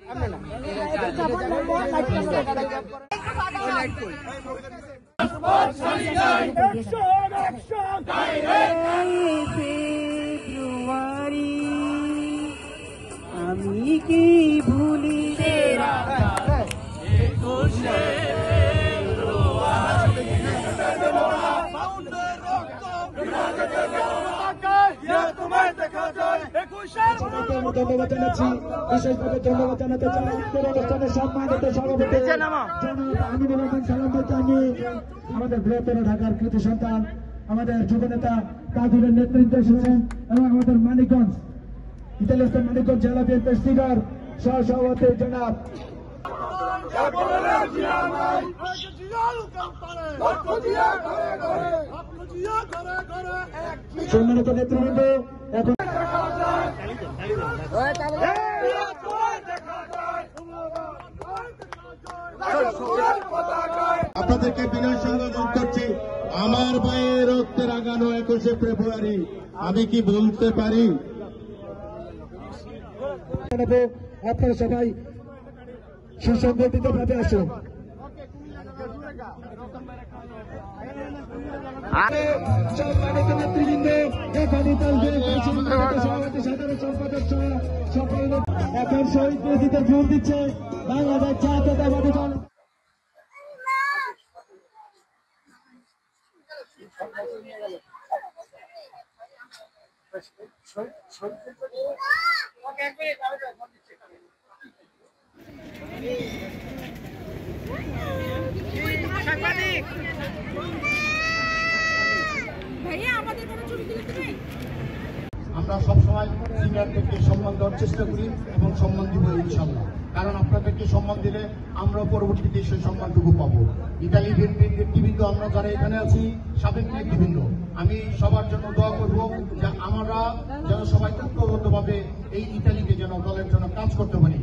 আমি কি ভুলি ধন্যবাদ জানাচ্ছি, বিশেষভাবে ধন্যবাদ জানাতে চাই অনুষ্ঠানের সম্মানিত সভাপতি আমিনুল রহমান সালাম ভাইকে। আমি আমাদের বৃহত্তর ঢাকার কৃতি সন্তান আমাদের যুবনেতা কাজুরের নেতৃত্বে এসেছেন এবং আমাদের মানিকগঞ্জ ইতালিস্তান মানিকগঞ্জ জেলা বিএনপির সিনিয়র সহসভাপতি জনাব সম্মানিত নেতৃবৃন্দ এখন আপনাদেরকে বিনয় সঙ্গে অনুরোধ করছি, আমার ভাইয়ের রক্তে রাগানো 21শে ফেব্রুয়ারি আমি কি বলতে পারি? আপনারা সবাই সুসংগঠিত ভাবে আসুন। সম্মানিত নেতৃবৃন্দ, সভাপতি সাধারণ সম্পাদক সহ সকল এখন শহীদ প্রেসিডেন্ট জোর দিচ্ছে বাংলাদেশ জাতীয়তাবাদী দল। আমরা সবসময় সিনিয়রদেরকে সম্মান দেওয়ার চেষ্টা করি এবং সম্মান দিব ইনশাল্লাহ, কারণ আপনাদেরকে সম্মান দিলে আমরা পরবর্তীতে সেই সম্মানটুকু পাবো। ইতালি নেতৃবৃন্দ, আমরা যারা এখানে আছি সাবেক নেতৃবৃন্দ, আমি সবার জন্য দোয়া করবো যে আমরা যেন সবাই ঐক্যবদ্ধভাবে এই ইতালিকে যেন দলের জন্য কাজ করতে পারি।